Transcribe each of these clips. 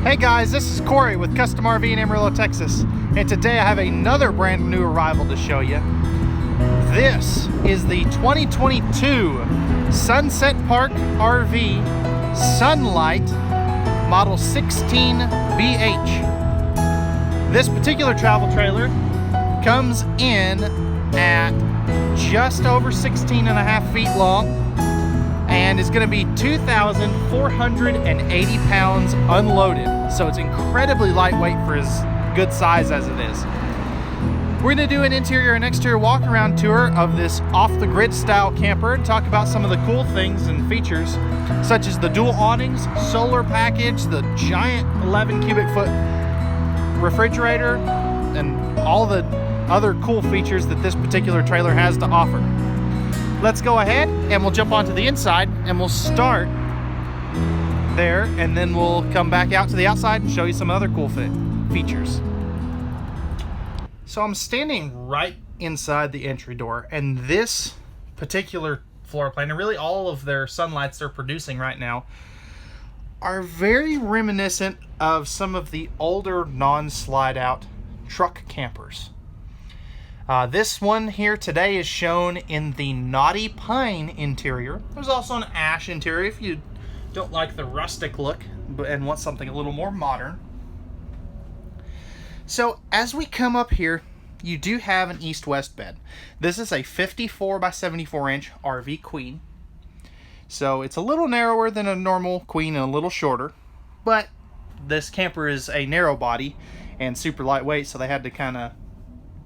Hey guys, this is Corey with Custom RV in Amarillo, Texas, and today I have another brand new arrival to show you. This is the 2022 Sunset Park RV Sunlight Model 16BH. This particular travel trailer comes in at just over 16.5 feet long and is going to be 2,480 pounds unloaded. So it's incredibly lightweight for as good size as it is. We're going to do an interior and exterior walk around tour of this off-the-grid style camper and talk about some of the cool things and features, such as the dual awnings, solar package, the giant 11 cubic foot refrigerator, and all the other cool features that this particular trailer has to offer. Let's go ahead and we'll jump onto the inside and we'll start there, and then we'll come back out to the outside and show you some other cool features. So I'm standing right inside the entry door, and this particular floor plan, and really all of their Sunlights they're producing right now, are very reminiscent of some of the older non-slide out truck campers. This one here today is shown in the Knotty Pine interior. There's also an ash interior if you don't like the rustic look and want something a little more modern. So as we come up here, you do have an east-west bed. This is a 54 by 74 inch RV queen. So it's a little narrower than a normal queen and a little shorter, but this camper is a narrow body and super lightweight, so they had to kind of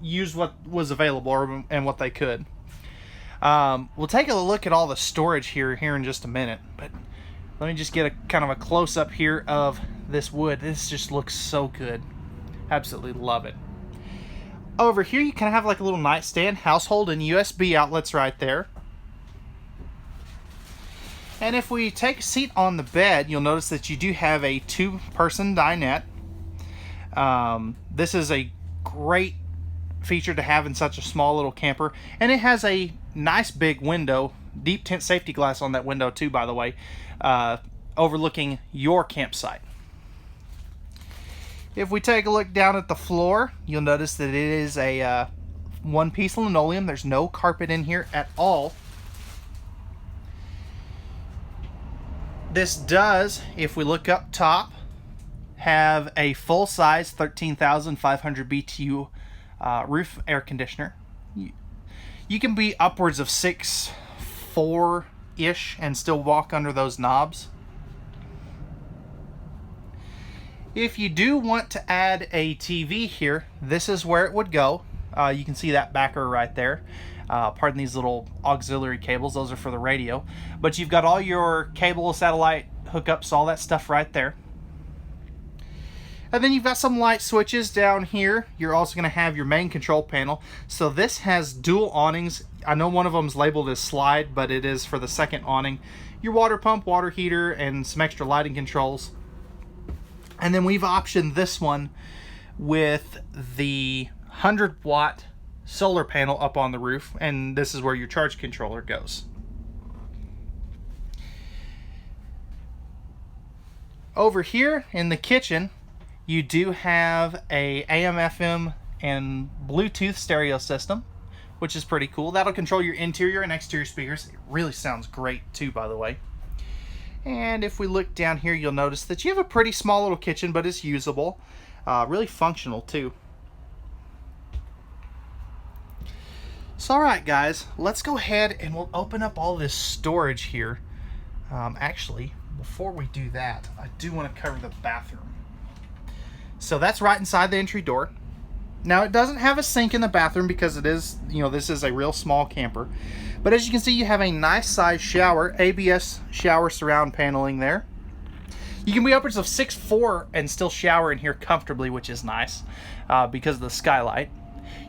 use what was available and what they could. We'll take a look at all the storage here in just a minute, but let me just get a kind of a close-up here of this wood. This just looks so good. Absolutely love it. Over here you kind of have like a little nightstand, household and USB outlets right there. And if we take a seat on the bed, you'll notice that you do have a two-person dinette. This is a great feature to have in such a small little camper, and it has a nice big window, deep tint safety glass on that window too, by the way, overlooking your campsite. If we take a look down at the floor, you'll notice that it is a one-piece linoleum. There's no carpet in here at all. This does, if we look up top, have a full-size 13,500 BTU roof air conditioner. You can be upwards of 6'4"-ish and still walk under those knobs. If you do want to add a TV here, this is where it would go. You can see that backer right there. Pardon these little auxiliary cables, those are for the radio. But you've got all your cable, satellite hookups, all that stuff right there. And then you've got some light switches down here. You're also going to have your main control panel. So this has dual awnings. I know one of them is labeled as slide, but it is for the second awning. Your water pump, water heater, and some extra lighting controls. And then we've optioned this one with the 100-watt solar panel up on the roof, and this is where your charge controller goes. Over here in the kitchen, you do have a AM/FM and Bluetooth stereo system, which is pretty cool. That'll control your interior and exterior speakers. It really sounds great too, by the way. And if we look down here, you'll notice that you have a pretty small little kitchen, but it's usable. Really functional too. So alright guys, let's go ahead and we'll open up all this storage here. Actually, before we do that, I do want to cover the bathroom. So that's right inside the entry door. Now it doesn't have a sink in the bathroom because it is, this is a real small camper. But as you can see, you have a nice size shower, ABS shower surround paneling there. You can be upwards of 6'4" and still shower in here comfortably, which is nice because of the skylight.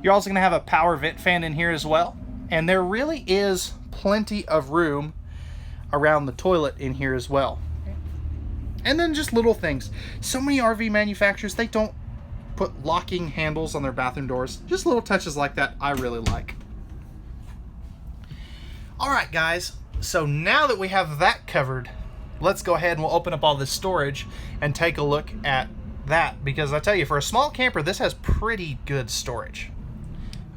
You're also going to have a power vent fan in here as well. And there really is plenty of room around the toilet in here as well. And then just little things. So many RV manufacturers, they don't put locking handles on their bathroom doors. Just little touches like that I really like. Alright guys, so now that we have that covered, let's go ahead and we'll open up all this storage and take a look at that, because I tell you, for a small camper, this has pretty good storage.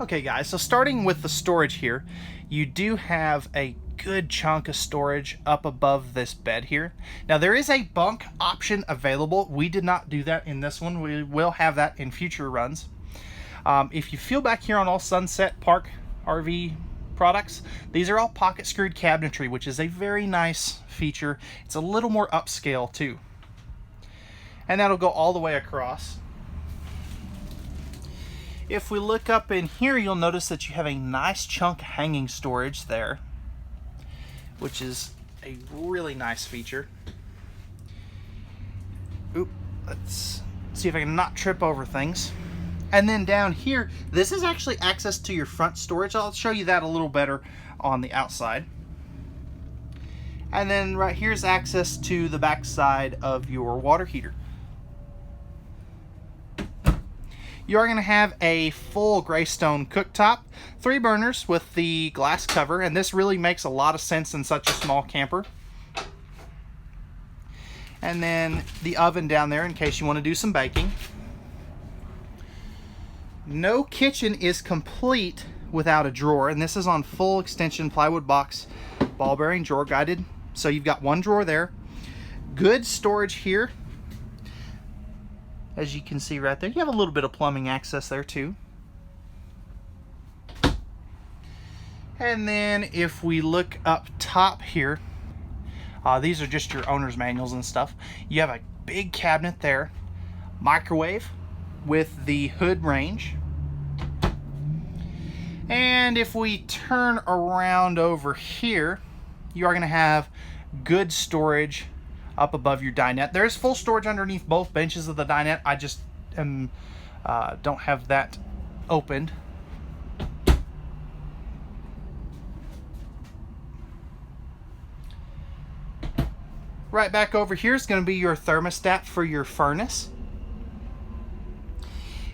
Okay guys, so starting with the storage here, you do have a good chunk of storage up above this bed here. Now there is a bunk option available. We did not do that in this one. We will have that in future runs. If you feel back here on all Sunset Park RV products, these are all pocket screwed cabinetry, which is a very nice feature. It's a little more upscale too. And that'll go all the way across. If we look up in here, you'll notice that you have a nice chunk hanging storage there, which is a really nice feature. Oop, let's see if I can not trip over things. And then down here, this is actually access to your front storage. I'll show you that a little better on the outside. And then right here is access to the back side of your water heater. You are going to have a full Greystone cooktop, 3 burners with the glass cover, and this really makes a lot of sense in such a small camper. And then the oven down there in case you want to do some baking. No kitchen is complete without a drawer, and this is on full extension plywood box, ball bearing, drawer guided. So you've got 1 drawer there. Good storage here. As you can see right there, you have a little bit of plumbing access there too. And then if we look up top here, these are just your owner's manuals and stuff. You have a big cabinet there, microwave with the hood range. And if we turn around over here, you are going to have good storage up above your dinette. There's full storage underneath both benches of the dinette. I just don't have that opened. Right back over here is going to be your thermostat for your furnace.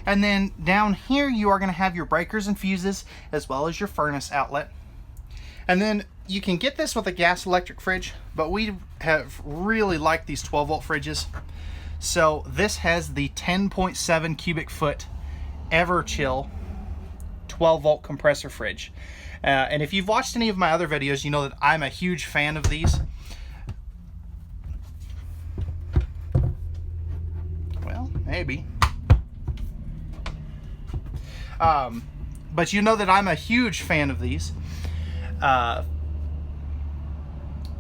And then down here you are going to have your breakers and fuses as well as your furnace outlet. And then you can get this with a gas electric fridge, but we have really liked these 12 volt fridges. So this has the 10.7 cubic foot Everchill 12 volt compressor fridge. And if you've watched any of my other videos, you know that I'm a huge fan of these. Well, maybe. But you know that I'm a huge fan of these.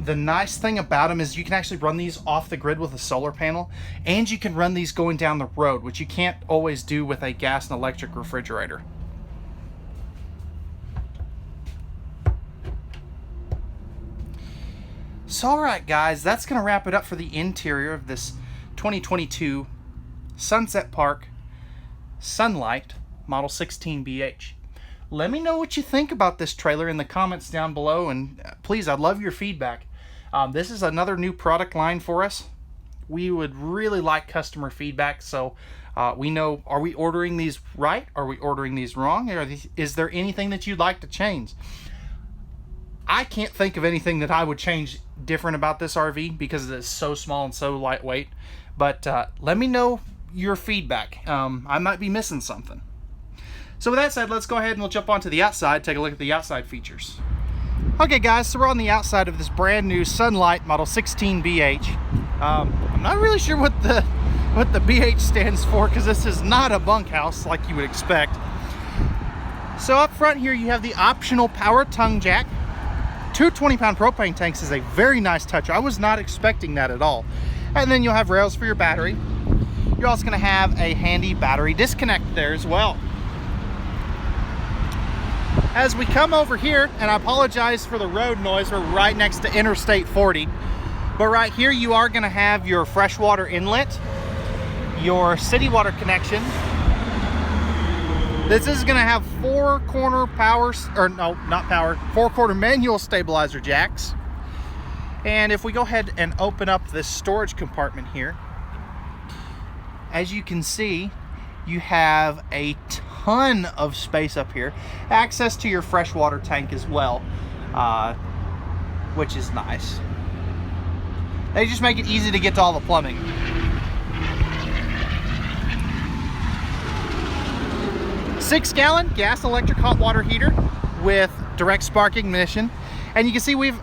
The nice thing about them is you can actually run these off the grid with a solar panel, and you can run these going down the road, which you can't always do with a gas and electric refrigerator. So alright guys, that's going to wrap it up for the interior of this 2022 Sunset Park Sunlight Model 16BH. Let me know what you think about this trailer in the comments down below, and please, I'd love your feedback. This is another new product line for us. We would really like customer feedback, so we know, are we ordering these right? Are we ordering these wrong? Is there anything that you'd like to change? I can't think of anything that I would change different about this RV because it is so small and so lightweight. But let me know your feedback. I might be missing something. So with that said, let's go ahead and we'll jump onto the outside, take a look at the outside features. Okay guys, so we're on the outside of this brand new Sunlight Model 16BH. I'm not really sure what the BH stands for, because this is not a bunkhouse like you would expect. So up front here you have the optional power tongue jack. 2 20-pound propane tanks is a very nice touch. I was not expecting that at all. And then you'll have rails for your battery. You're also going to have a handy battery disconnect there as well. As we come over here, and I apologize for the road noise, we're right next to Interstate 40. But right here you are going to have your freshwater inlet, your city water connection. This is going to have 4-corner four-corner manual stabilizer jacks. And if we go ahead and open up this storage compartment here, as you can see, you have a ton of space up here. Access to your freshwater tank as well, which is nice. They just make it easy to get to all the plumbing. Six-gallon gas electric hot water heater with direct spark ignition. And you can see we've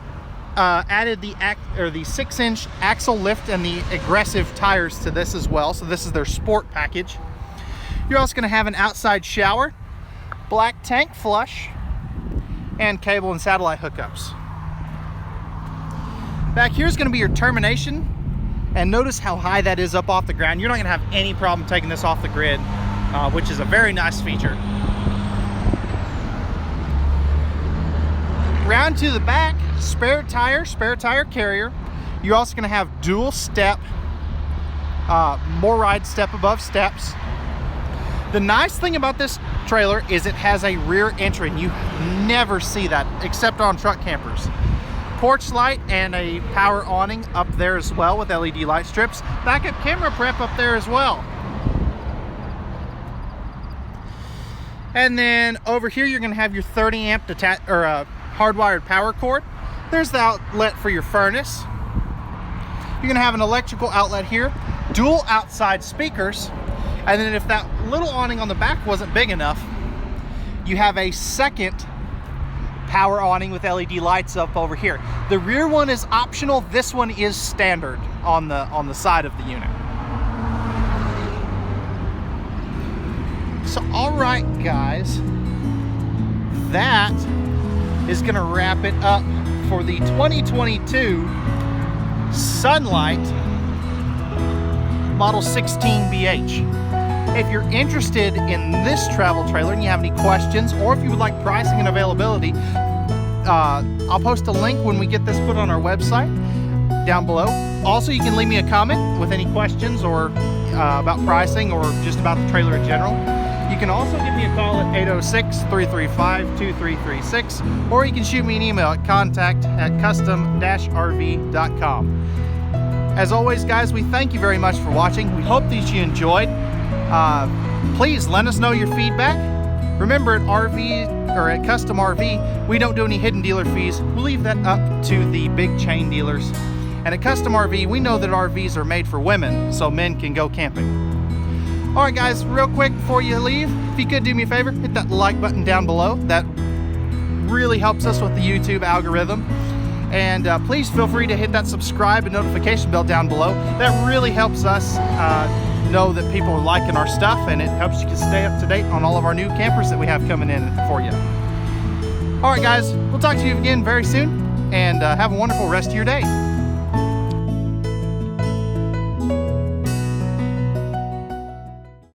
added the 6-inch axle lift and the aggressive tires to this as well. So this is their sport package. You're also going to have an outside shower, black tank flush, and cable and satellite hookups. Back here is going to be your termination, and notice how high that is up off the ground. You're not going to have any problem taking this off the grid, which is a very nice feature. Round to the back, spare tire carrier. You're also going to have dual step, more ride step above steps. The nice thing about this trailer is it has a rear entry. You never see that except on truck campers. Porch light and a power awning up there as well with LED light strips. Backup camera prep up there as well. And then over here you're going to have your 30 amp hardwired power cord. There's the outlet for your furnace. You're going to have an electrical outlet here, dual outside speakers, and then if that little awning on the back wasn't big enough, you have a second power awning with LED lights up over here. The rear one is optional. This one is standard on the side of the unit. So all right guys, that is going to wrap it up for the 2022 Sunlight Model 16BH. If you're interested in this travel trailer and you have any questions, or if you would like pricing and availability, I'll post a link when we get this put on our website down below. Also, you can leave me a comment with any questions or about pricing or just about the trailer in general. You can also give me a call at 806-335-2336, or you can shoot me an email at contact@custom-rv.com. As always, guys, we thank you very much for watching. We hope that you enjoyed. Please let us know your feedback. Remember, at Custom RV, we don't do any hidden dealer fees. We leave that up to the big chain dealers. And at Custom RV, we know that RVs are made for women, so men can go camping. All right, guys, real quick before you leave, if you could do me a favor, hit that like button down below. That really helps us with the YouTube algorithm. And please feel free to hit that subscribe and notification bell down below. That really helps us know that people are liking our stuff, and it helps you stay up to date on all of our new campers that we have coming in for you. All right, guys, we'll talk to you again very soon, and have a wonderful rest of your day.